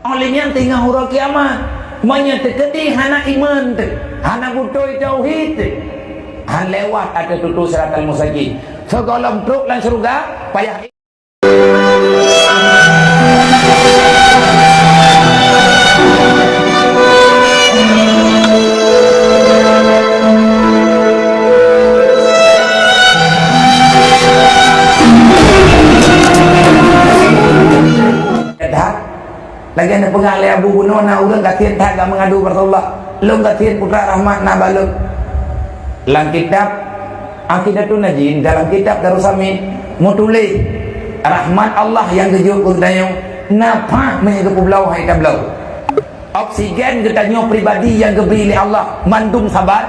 Oleh yang tengah huruf kiamat menyeteketi hana iman tu, hana butoi tauhid tu, han lewat ada tutu siratal mustaqim. Segala truk lan surga payah lagi nak pegang le Abu Buno na urang katien tak gak mengadu Rasulullah long katien putra rahmat na baluk lang kitab Aqidatun Najin dalam kitab Darussamin mutulis rahmat Allah yang kejuk kudayong napa menjaga pulau hai tablau oksigen ketanyo pribadi yang diberi oleh Allah mandum sabar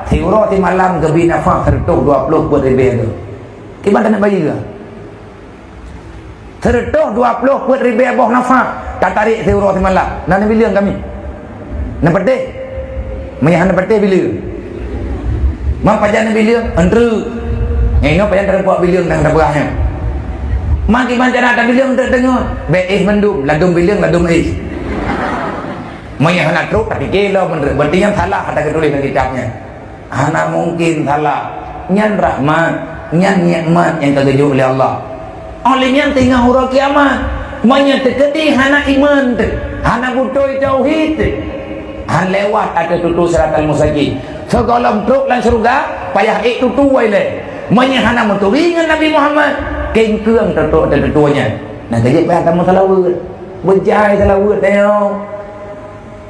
tiuro ti malam gebi nafah tertuh 20 buat ribu tu gimana nak bagi ke tertuh 20 buat ribu boh nafah tak tarik tiuro ti malam nak bilang kami nak pedih mayah nak pedih bila mak pajan bilang andre ngeno pajan terbuat bilang dan berahnya mak gimana cara tak bilang terdengar be mendum ladum bilang ladum mayah nak teruk tak fikir lah bener berarti yang salah kata ketulis dalam kitabnya ana mungkin salah nyan rahmat nyan nikmat yang tergejuk oleh Allah oleh yang tengah huruf kiamat menyeteketi hana iman tu, hana butoi tauhid tu, han lewat ada tutu siratal mustaqim. Segala truk lan surga payah tutu wai le. Menyahana menturi dengan Nabi Muhammad kengkeung tutu dan tutunya. Nah jadi payah tamu salawat. Berjai salawat tengok.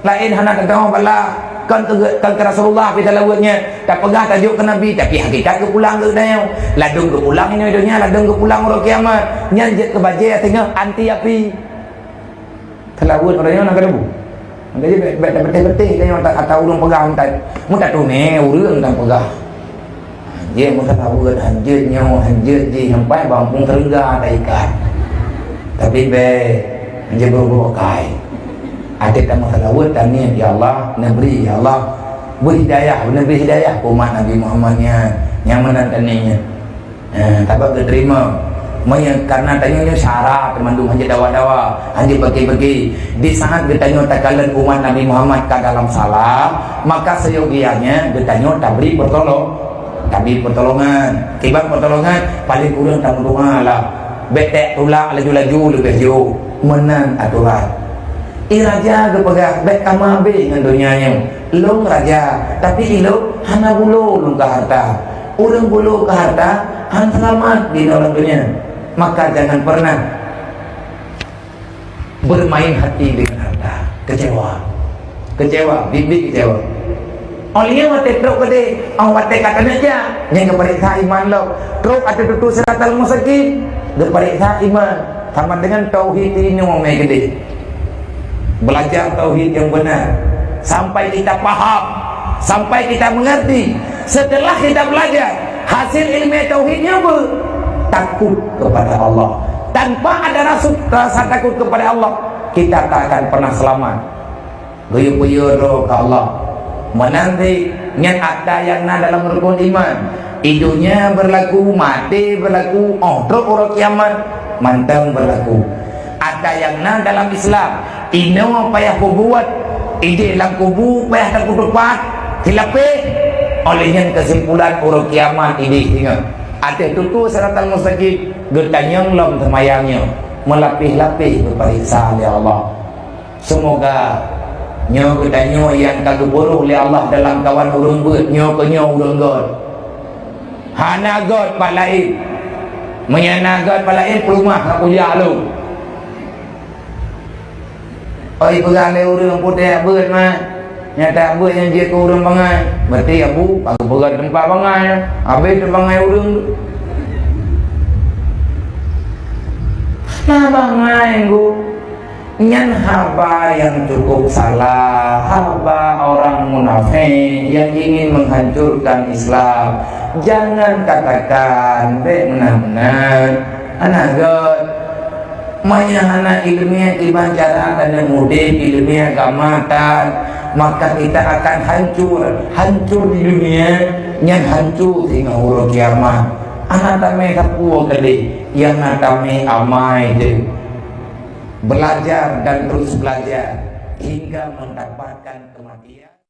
Lain hana tengok bala kan ke Rasulullah pi salawatnya tak pegang tajuk ke Nabi tapi hakikat ke pulang ke tengok. Ladung ke pulang ini dunia ladung ke pulang hari kiamat. Nyanjet ke baje tengok anti api. Salawat orangnya nak kedebu. Jadi betul-betul tengok tak urang pegang tak. Mun tak tu ne urang tak pegang. Dia mun salawat hanjut nyawa hanjut ji sampai bampung terengga tak ikat. Tapi be hanya berbukai. Ada tamu salawat dan niat ya Allah Nabi ya Allah beri hidayah Nabi hidayah umat Nabi Muhammadnya yang menantaninya tak terima karena tanya syarat termandung hanya dawa-dawa hanya bagi-bagi di saat ditanya takalan umat Nabi Muhammad ke dalam salah maka seyogianya ditanya tabri pertolongan kibat pertolongan paling kurang tamu doa lah betek tulak laju-laju lebih jauh menang aturan raja kepegah baik kamabe dengan dunianya long raja tapi ilo hana bulu long ke harta urang bulu ke harta han selamat di dalam dunia maka jangan pernah bermain hati dengan harta kecewa bibi kecewa oleh wate truk gede wate katanya aja yang keperiksa iman lo truk ada tutu siratal mustaqim keperiksa iman sama dengan tauhid ini ngomong gede belajar tauhid yang benar sampai kita paham sampai kita mengerti setelah kita belajar hasil ilmu tauhidnya takut kepada Allah tanpa ada rasa takut kepada Allah kita tak akan pernah selamat guyur-guyur ke Allah menanti yang ada yang dalam rukun iman hidupnya berlaku mati berlaku truk orang kiamat mantang berlaku ada yang dalam Islam ino payah buat ide lang kubu payah tak kutupat hilapih olehnya kesimpulan urut kiamat ini ingat ada tutu siratal mustaqim gertanyang lom termayangnya melapih-lapih berperiksa oleh Allah semoga nyo gertanyo yang kaguburu oleh Allah dalam kawan urung buat nyo ke nyo urung god hana god palain menyana god palain perumah nak kuliah lu oi pegang le urang putih beut mah nyata beut yang dia ke urang bangai berarti abu aku pegang tempat bangai habis tu bangai urang tu nah bangai ku nyan haba yang cukup salah haba orang munafik yang ingin menghancurkan Islam jangan katakan benar-benar anak god mayahana ilmiah dibancaran dan mudah ilmiah gamatan maka kita akan hancur di dunia yang hancur hingga huruf kiamat anak kami kapuo gede yang kami amai je belajar dan terus belajar hingga mendapatkan kematian.